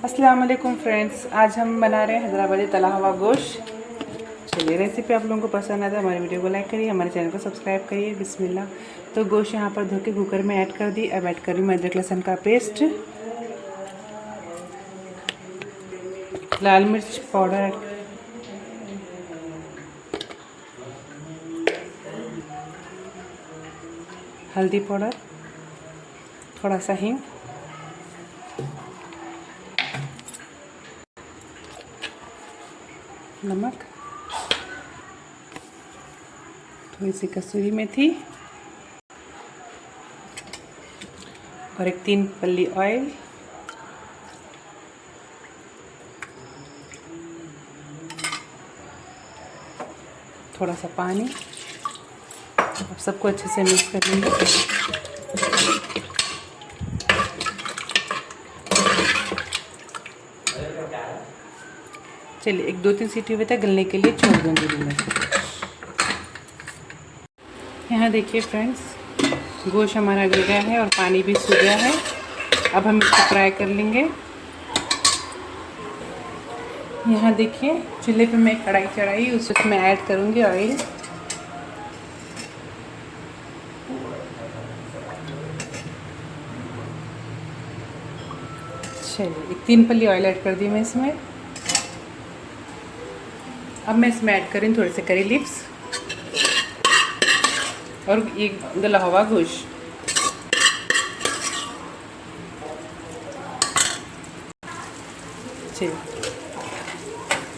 अस्सलाम वालेकुम फ्रेंड्स, आज हम बना रहे हैं हैदराबादी तला हुआ गोश्त। चलिए, रेसिपी आप लोगों को पसंद आए तो हमारे वीडियो को लाइक करिए, हमारे चैनल को सब्सक्राइब करिए। बिस्मिल्लाह। तो गोश्त यहाँ पर धो के कुकर में ऐड कर दी। अब ऐड कर रही हूँ अदरक लहसुन का पेस्ट, लाल मिर्च पाउडर, हल्दी पाउडर, थोड़ा सा हींग, नमक, थोड़ी सी कसूरी मेथी और एक 3 पल्ली ऑयल, थोड़ा सा पानी। अब सबको अच्छे से मिक्स कर लेंगे। चलिए, एक 2-3 सीटी हुए तक गलने के लिए छोड़ दूँगी मैं। यहाँ देखिए फ्रेंड्स, गोश्त हमारा गल गया है और पानी भी सूख गया है। अब हम इसको फ्राई कर लेंगे। यहाँ देखिए, चूल्हे पे मैं कढ़ाई चढ़ाई, उसमें ऐड करूँगी ऑयल। चलिए, एक 3 पल्ली ऑयल ऐड कर दी मैं इसमें। अब मैं इसमें ऐड करी थोड़े से करी लीव्स और एक गला हुआ गोश्त। चलिए,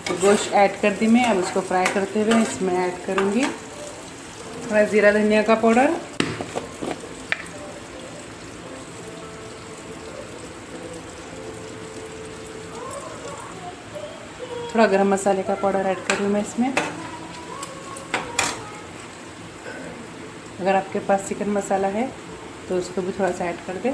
तो गोश्त ऐड कर दी मैं। अब उसको फ्राई करते हुए इसमें ऐड करूँगी थोड़ा ज़ीरा धनिया का पाउडर, थोड़ा गरम मसाले का पाउडर ऐड कर लूँ मैं इसमें। अगर आपके पास चिकन मसाला है तो उसको भी थोड़ा सा ऐड कर दें।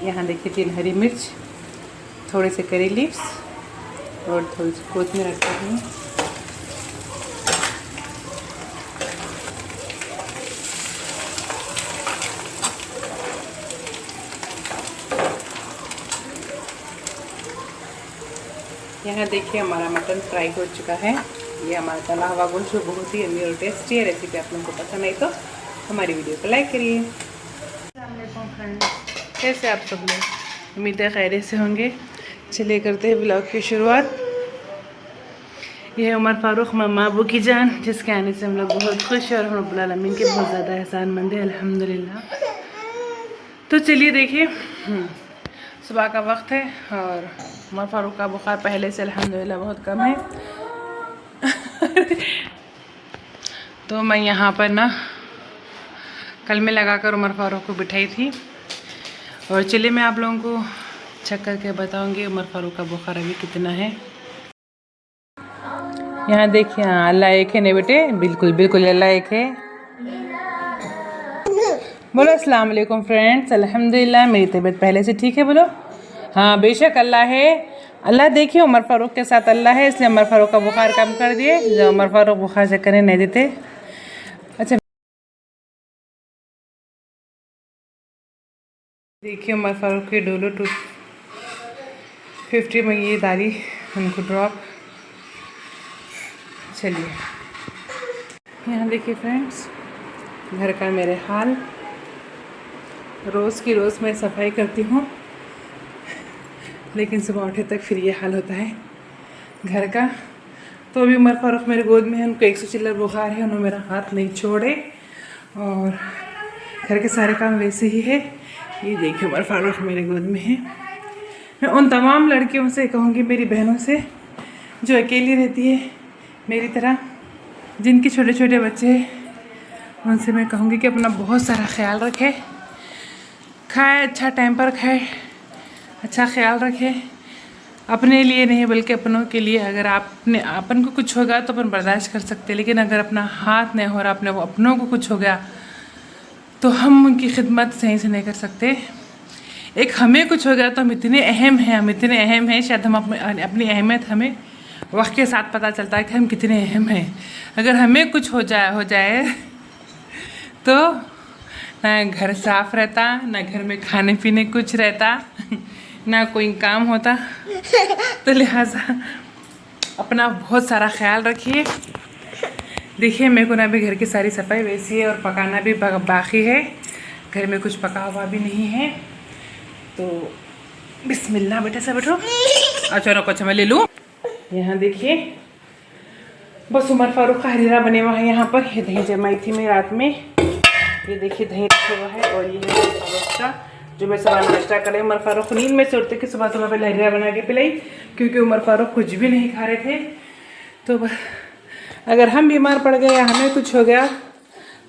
यहाँ देखिए 3 हरी मिर्च, थोड़े से करी लीव्स और थोड़ी सी कोथिंबीर ऐड कर दूँ। यहाँ देखिए हमारा मटन फ्राई हो चुका है। ये हमारा तला हुआ गोश्त बहुत ही अमीर और टेस्टी है। रेसिपी आप लोगों को पसंद आई तो हमारी वीडियो को लाइक करिए। अस्सलाम वालेकुम फ्रेंड्स, कैसे आप सब लोग? उम्मीद है खैरियत से होंगे। चलिए करते हैं ब्लॉग की शुरुआत। ये है उमर फारूक मम्मा अबू की जान, जिसके आने से हम लोग बहुत खुश हैं और हम रब्बुल आलमीन के बहुत ज़्यादा एहसानमंद है, अल्हम्दुलिल्लाह। तो चलिए देखिए, सुबह का वक्त है और उमर फारूक का बुखार पहले से अल्हम्दुलिल्लाह बहुत कम है। तो मैं यहाँ पर ना कल में लगाकर उमर फारूक को बिठाई थी और चलिए मैं आप लोगों को चेक करके बताऊंगी उमर फारूक का बुखार अभी कितना है। यहाँ देखिए, हाँ अल्लाह एक है नहीं बेटे, बिल्कुल बिल्कुल अल्लाह एक है। बोलो अस्सलाम वालेकुम फ्रेंड्स, अल्हम्दुलिल्लाह मेरी तबीयत पहले से ठीक है। बोलो हाँ, बेशक अल्लाह है। अल्लाह देखिए उमर फारूक के साथ अल्लाह है, इसलिए उमर फारूक का बुखार कम कर दिए। जो उमर फारूक बुखार से करने नहीं देते। अच्छा देखिए, उमर फारूक की डोलो 250 में ये दारी उनको ड्रॉप। चलिए यहाँ देखिए फ्रेंड्स, घर का मेरे हाल। रोज़ की रोज़ मैं सफाई करती हूँ, लेकिन सुबह उठे तक फिर ये हाल होता है घर का। तो अभी उमर फारूक मेरे गोद में है, उनको 100 चिल्लर बुखार है, उन्होंने मेरा हाथ नहीं छोड़े और घर के सारे काम वैसे ही है। ये देखिए उमर फारूक मेरे गोद में है। मैं उन तमाम लड़कियों से कहूँगी, मेरी बहनों से जो अकेली रहती है मेरी तरह, जिनके छोटे छोटे बच्चे हैं उनसे मैं कहूँगी कि अपना बहुत सारा ख्याल रखें, खाए अच्छा टाइम पर खाए, अच्छा ख्याल रखें, अपने लिए नहीं बल्कि अपनों के लिए। अगर आपने अपन को कुछ होगा तो अपन बर्दाश्त कर सकते हैं, लेकिन अगर अपना हाथ नहीं हो रहा, अपनों को कुछ हो गया तो हम उनकी खिदमत सही से नहीं कर सकते। एक हमें कुछ हो गया तो हम इतने अहम हैं, शायद हम अपनी अहमियत हमें वक्त के साथ पता चलता है कि हम कितने अहम हैं। अगर हमें कुछ हो जाए तो ना घर साफ रहता, ना घर में खाने पीने कुछ रहता, ना कोई काम होता। तो लिहाजा अपना बहुत सारा ख्याल रखिए। देखिए मेरे को ना अभी घर की सारी सफाई वैसी है और पकाना भी बाकी है, घर में कुछ पका हुआ भी नहीं है। तो बिस्मिल्लाह, बेटा से बैठो। अच्छा रखो, अच्छा मैं ले लूँ। यहाँ देखिए बस उमर फारूक का हरीरा बने हुआ है यहाँ पर। ये दही जमाई थी मैं रात में, ये देखिए दही रखा हुआ है। और ये है उमर फारूक का जो मैं सुबह नाश्ता करे। उमर फारूक नींद में से उठते कि सुबह सुबह पहले हरीरा बना के पिलाई, क्योंकि उमर फारूक कुछ भी नहीं खा रहे थे। तो अगर हम बीमार पड़ गए या हमें कुछ हो गया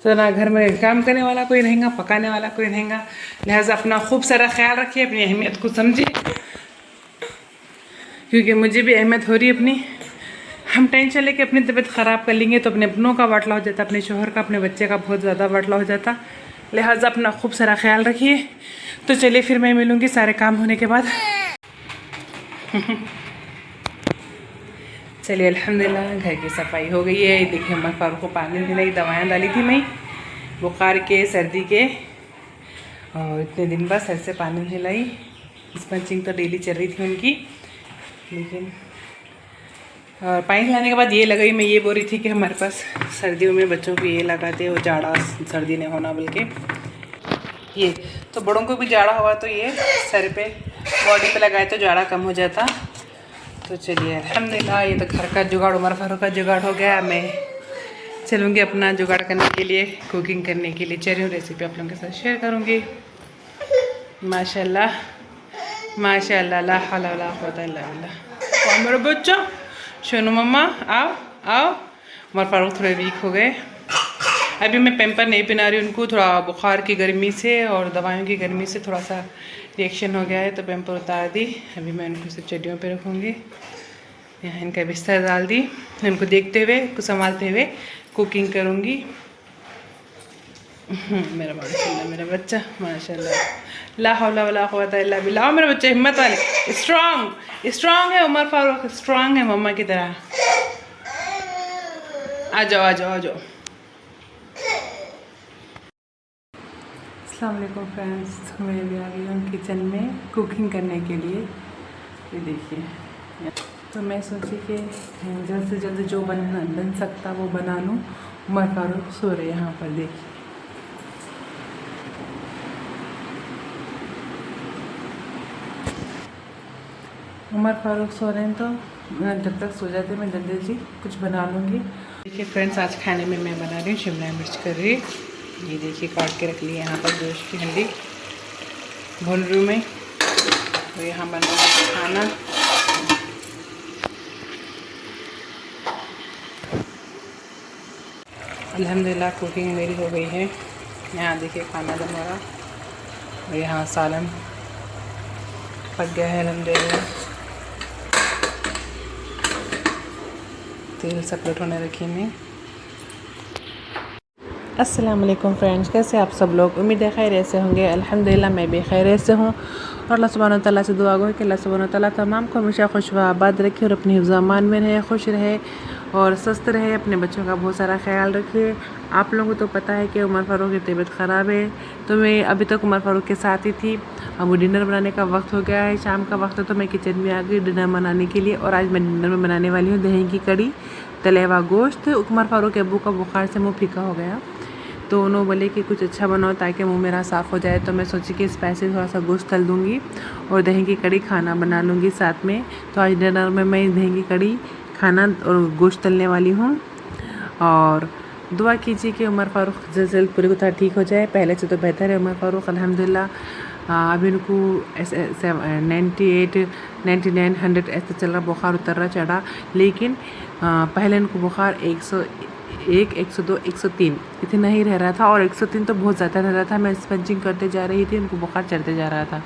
तो ना घर में काम करने वाला कोई रहेगा, पकाने वाला कोई रहेगा। लिहाजा अपना खूब सारा ख्याल रखिए, अपनी अहमियत को समझिए, क्योंकि मुझे भी अहमियत हो रही है अपनी। हम टेंशन लेके अपनी तबीयत ख़राब कर लेंगे तो अपने अपनों का बाटला हो जाता, अपने शोहर का, अपने बच्चे का बहुत ज़्यादा बाटला हो जाता। लिहाजा अपना खूब सारा ख्याल रखिए। तो चलिए फिर मैं मिलूँगी सारे काम होने के बाद। चलिए अल्हम्दुलिल्लाह घर की सफाई हो गई है। देखिए उमर फारूक को पानी दिलाई, दवाएं डाली थी मैं बुखार के, सर्दी के, और इतने दिन बाद सर से पानी दिलाई। स्पंचिंग तो डेली चल रही थी उनकी, लेकिन और पानी लाने के बाद ये लगाई। मैं ये बोल रही थी कि हमारे पास सर्दियों में बच्चों को ये लगाते हो, जाड़ा सर्दी नहीं होना, बल्कि ये तो बड़ों को भी जाड़ा हुआ तो ये सर पे बॉडी पे लगाए तो जाड़ा कम हो जाता। तो चलिए अल्हम्दुलिल्लाह ये तो घर का जुगाड़, उमर फारूक का जुगाड़ हो गया। मैं चलूँगी अपना जुगाड़ करने के लिए, कुकिंग करने के लिए। चलिए रेसिपी आप लोगों के साथ शेयर करूँगी। माशाल्लाह माशाल्लाह, ला हौला वला कुव्वता इल्ला बिल्लाह। मेरे बच्चों सुनो, मम्मा आओ आओ। उमर फारूक थोड़े वीक हो गए। अभी मैं पैम्पर नहीं पहना रही उनको, थोड़ा बुखार की गर्मी से और दवाइयों की गर्मी से थोड़ा सा रिएक्शन हो गया है, तो पैम्पर उतार दी। अभी मैं उनको सिर्फ चड्डियों पे रखूँगी। यहाँ इनका बिस्तर डाल दी। उनको देखते हुए, उनको संभालते हुए कुकिंग करूँगी। मेरा माशाल्लाह, मेरा बच्चा माशाल्लाह, ला हौला वला कुव्वता इल्ला बिल्लाह। मेरे बच्चे हिम्मत वाले, स्ट्रॉन्ग है। उमर फारूक स्ट्रॉन्ग है मम्मा की तरह। आ जाओ आ जाओ आ जाओ। अस्सलाम वालेकुम फ्रेंड्स, मैं भी आ गई हूँ किचन में कुकिंग करने के लिए। ये देखिए, तो मैं सोची कि जल्द से जल्द जो बन सकता वो बना लूँ। उमर फारूक सो रहे यहाँ पर, देखिए उमर फारूक सो रहे हैं, तो जब तक सो जाते मैं जल्दी जल्दी कुछ बना लूँगी। देखिए फ्रेंड्स, आज खाने में मैं बना रही हूँ शिमला मिर्च करी। ये देखिए काट के रख ली यहाँ पर गोश्त की हंडी भून रही हूँ मैं। तो यहाँ बन रहा है खाना। अल्हम्दुलिल्लाह कुकिंग मेरी हो गई है। यहाँ देखिए खाना बन रहा और यहाँ सालन पक गया है अल्हम्दुलिल्लाह। तेल सेपरेट होने रखी मैं। अस्सलाम वालेकुम फ्रेंड्स, कैसे आप सब लोग? उम्मीद है खैरियत से होंगे। अल्हम्दुलिल्लाह मैं भी खैरियत से हूँ और अल्लाह सुब्हानहू तआला से दुआ गो कि अल्लाह सुब्हानहू तआला तमाम को हमेशा खुश व आबाद रखे और अपने हिफ्ज़ अमान में रहे, खुश रहे और स्वस्थ रहे। अपने बच्चों का बहुत सारा ख्याल रखिए। आप लोगों को तो पता है कि उमर फारूक की तबीयत ख़राब है, तो मैं अभी तक उमर फारूक के साथ ही थी। अब वो डिनर बनाने का वक्त हो गया है, शाम का वक्त है, तो मैं किचन में आ गई डिनर बनाने के लिए। और आज मैं डिनर में बनाने वाली हूँ दही की कड़ी, तले हुआ गोश्त। उमर फारूक के अब्बू का बुखार से मुँह फीका हो गया, तो उन्होंने बोले कि कुछ अच्छा बनाओ ताकि मुंह मेरा साफ़ हो जाए। तो मैं सोची कि स्पाइसी थोड़ा सा गोश्त तल दूँगी और दही की कड़ी खाना बना लूँगी साथ में। तो आज डिनर में मैं दही की कड़ी, खाना और गोश्त तलने वाली हूँ। और दुआ कीजिए कि उमर फारूक जल्द से जल्द पूरी तरह ठीक हो जाए। पहले से तो बेहतर है उमर फारूक अल्हम्दुलिल्लाह। अभी उनको 98, 99, 100 ऐसे चल रहा, बुखार उतर रहा चढ़ा। लेकिन पहले उनको बुखार 102, 103 इतना ही रह रहा था, और 103 तो बहुत ज़्यादा रह रहा था। मैं स्पंजिंग करते जा रही थी, उनको बुखार चढ़ते जा रहा था।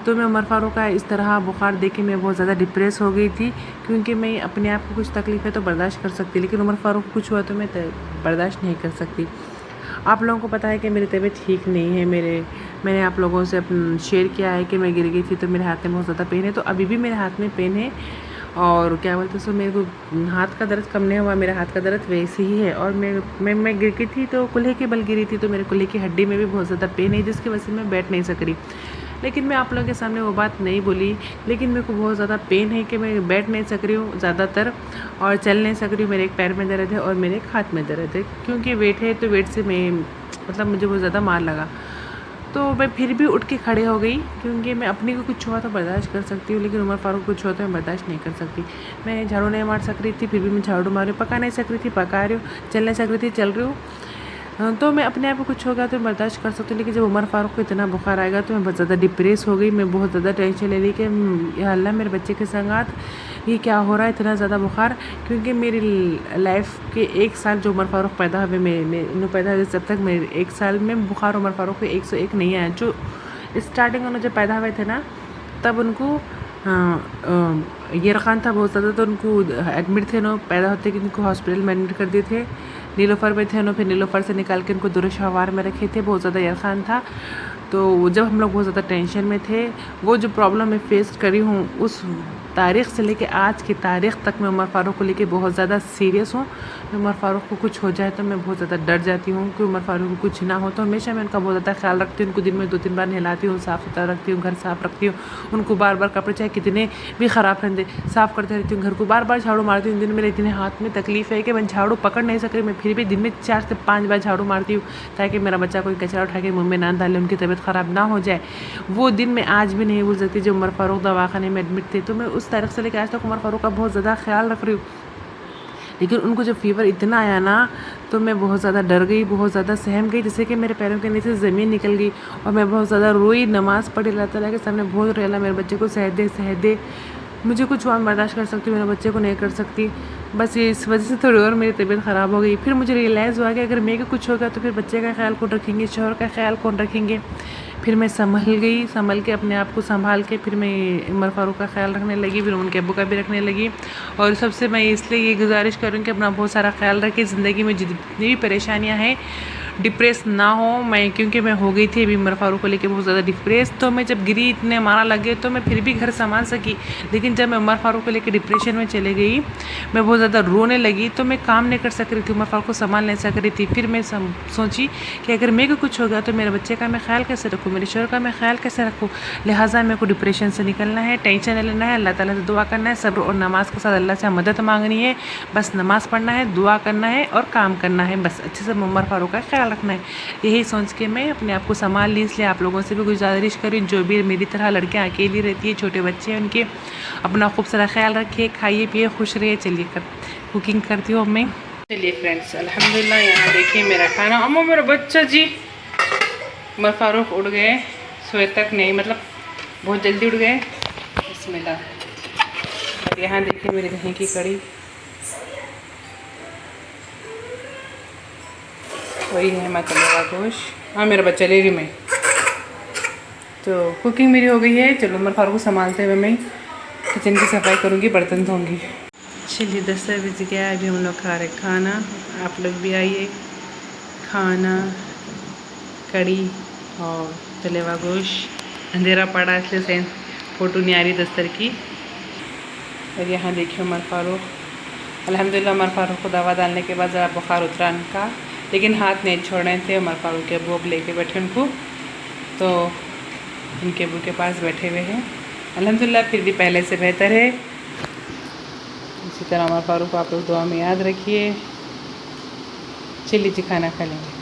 तो मैं उमर फारूक का इस तरह बुखार देख के मैं बहुत ज़्यादा डिप्रेस हो गई थी, क्योंकि मैं अपने आप को कुछ तकलीफ़ है तो बर्दाश्त कर सकती, लेकिन उमर फारूक को कुछ हुआ तो मैं बर्दाश्त नहीं कर सकती। आप लोगों को पता है कि मेरी तबीयत ठीक नहीं है। मैंने आप लोगों से शेयर किया है कि मैं गिर गई थी तो मेरे हाथ में बहुत ज़्यादा पेन है, तो अभी भी मेरे हाथ में पेन है। और क्या बोलते हैं, सो मेरे को हाथ का दर्द कम नहीं हुआ, मेरा हाथ का दर्द वैसे ही है। और मैं गिर गई थी तो कुल्हे के बल गिरी थी, तो मेरे कुल्हे की हड्डी में भी बहुत ज़्यादा पेन है, जिसकी वजह से मैं बैठ नहीं सक रही। लेकिन मैं आप लोगों के सामने वो बात नहीं बोली, लेकिन मेरे को बहुत ज़्यादा पेन है कि मैं बैठ नहीं सक रही हूँ ज़्यादातर, और चल नहीं सक रही हूँ। मेरे एक पैर में दर्द है और मेरे एक हाथ में दर्द है, क्योंकि वेट है, तो वेट से मैं मतलब मुझे बहुत ज़्यादा मार लगा। तो मैं फिर भी उठ के खड़े हो गई, क्योंकि मैं अपने को कुछ हुआ तो बर्दाश्त कर सकती हूँ, लेकिन उमर फारूक कुछ हुआ तो मैं बर्दाश्त नहीं कर सकती। मैं झाड़ू नहीं मार सक रही थी, फिर भी मैं झाड़ू मार रही हूँ। पका नहीं सक रही थी, पका रही हूँ। चल नहीं सक रही थी, चल रही हूँ। तो मैं अपने आप को कुछ होगा तो बर्दाश्त कर सकती हूँ, लेकिन जब उमर फारूक को इतना बुखार आएगा तो मैं बहुत ज़्यादा डिप्रेस हो गई। मैं बहुत ज़्यादा टेंशन ले ली कि या अल्लाह मेरे बच्चे के संगात ये क्या हो रहा है, इतना ज़्यादा बुखार। क्योंकि मेरी लाइफ के 1 साल जो उमर फारूक पैदा हुए, मैं पैदा हुए जब तक मेरे 1 साल में बुखार उमर फारूक को 101 नहीं आया। जो स्टार्टिंग उन्होंने जब पैदा हुए थे ना, तब उनको यरखान था बहुत ज़्यादा, तो उनको एडमिट थे ना पैदा होते कि उनको हॉस्पिटल में एडमिट कर दिए थे। नीलोफर में थे ना, फिर नीलोफर से निकाल के उनको दुरुशहवार में रखे थे, बहुत ज़्यादा यरखान था। तो जब हम लोग बहुत ज़्यादा टेंशन में थे, वो जो प्रॉब्लम मैं फेस करी हूँ उस तारीख़ से लेके आज की तारीख़ तक मैं उमर फारूक को लेके बहुत ज़्यादा सीरियस हूँ। उमर फारूक को कुछ हो जाए तो मैं बहुत ज़्यादा डर जाती हूँ कि उमर फारूक को कुछ ना हो। तो हमेशा मैं उनका बहुत ज़्यादा ख्याल रखती हूँ। उनको दिन में 2-3 बार नहलाती हूँ, साफ़ सुथरा रखती हूँ, घर साफ़ रखती हूँ। उनको बार बार कपड़े चाहे कितने भी ख़राब रहते साफ़ करते रहती हूँ। घर को बार बार झाड़ू मारती हूँ। दिन में मेरे इतने हाथ में तकलीफ़ है कि मैं झाड़ू पकड़ नहीं सक रही, मैं फिर भी दिन में 4 से 5 बार झाड़ू मारती हूँ, ताकि मेरा बच्चा कोई कचरा उठा के मुँह में ना डाले, उनकी तबीयत ख़राब ना हो जाए। वो दिन मैं आज भी नहीं भूल सकती जब उमर फारूक दवाखाने में एडमिट थे। तो मैं उस तारीख़ से लेकर आज तक उमर फारूक का बहुत ज़्यादा ख्याल रख रही हूँ। लेकिन उनको जब फीवर इतना आया ना, तो मैं बहुत ज़्यादा डर गई, बहुत ज़्यादा सहम गई, जैसे कि मेरे पैरों के नीचे ज़मीन निकल गई। और मैं बहुत ज़्यादा रोई, नमाज़ पढ़ी, अल्लाह ताला के सामने बहुत रोई, अल्लाह मेरे बच्चे को सह दे। मुझे कुछ हुआ मैं बर्दाश्त कर सकती हूँ, मेरे बच्चे को नहीं कर सकती। बस ये इस वजह से थोड़ी और मेरी तबीयत ख़राब हो गई। फिर मुझे रियलाइज़ हुआ कि अगर मेरे को कुछ होगा तो फिर बच्चे का ख्याल कौन रखेंगे, शौहर का ख्याल कौन रखेंगे। फिर मैं संभल के अपने आप को संभाल के फिर मैं उमर फारूक का ख्याल रखने लगी, फिर उनके अब्बू का भी रखने लगी। और सबसे मैं इसलिए ये गुजारिश करूँ कि अपना बहुत सारा ख्याल रखें। ज़िंदगी में जितनी भी परेशानियाँ हैं, डिप्रेस ना हो। मैं क्योंकि मैं हो गई थी अभी उमर फारूक को लेके बहुत ज़्यादा डिप्रेस, तो मैं जब गिरी इतने मारा लगे तो मैं फिर भी घर संभाल सकी। लेकिन जब मैं उमर फारूक को लेके डिप्रेशन में चले गई, मैं बहुत ज़्यादा रोने लगी, तो मैं काम नहीं कर सक रही थी, उमर फारूक को संभाल नहीं सक रही थी। फिर मैं सोची कि अगर मेरे को कुछ होगा तो मेरे बच्चे का मैं ख्याल कैसे रखूँ, मेरे शौहर का मैं ख्याल कैसे रखूँ। लिहाजा मेरे को डिप्रेशन से निकलना है, टेंशन नहीं लेना है, अल्लाह ताला से दुआ करना है, सब्र और नमाज़ के साथ अल्लाह से मदद मांगनी है। बस नमाज़ पढ़ना है, दुआ करना है और काम करना है, बस अच्छे से उमर फारूक का ख्याल रखना है। यही सोच के मैं अपने आप को संभाल ली। इसलिए आप लोगों से भी गुजारिश करूँ, जो भी मेरी तरह लड़कियां अकेली रहती है, छोटे बच्चे हैं उनके, अपना खूब सारा ख्याल रखिए, खाइए पिए, खुश रहिए। चलिए कुकिंग करती हूँ मैं। चलिए फ्रेंड्स, अल्हम्दुलिल्लाह यहाँ देखिए मेरा खाना। अम्मा मेरा बच्चा जी, उमर फारूक उड़ गए, सोए तक नहीं, मतलब बहुत जल्दी उड़ गए। बिस्मिल्लाह। यहाँ देखिए मेरे दही की कड़ी, वही है मसाले का गोश्त। हाँ मेरा बच्चा ले रही मैं। तो कुकिंग मेरी हो गई है। चलो उमर फारूक को संभालते हुए मैं किचन की सफाई करूँगी, बर्तन धोंगी। चलिए 10 बज गया, अभी हम लोग खा रहे खाना। आप लोग भी आइए। खाना, कड़ी और तले हुआ गोश्त। अंधेरा पड़ा इसलिए सेंस फ़ोटो नहीं आ रही दस्तर की। और यहाँ देखिए उमर फारूक, अल्हम्दुलिल्लाह उमर फारूक को दवा डालने के बाद ज़रा बुखार उतरा उनका, लेकिन हाथ नहीं छोड़ रहे थे। उमर फारूक के अब्बू लेके बैठे उनको, तो उनके अब्बू के पास बैठे हुए हैं। अल्हम्दुलिल्लाह फिर भी पहले से बेहतर है। इसी तरह उमर फारूक को आप लोग दुआ में याद रखिए। चलिए जी खाना खा लेंगे।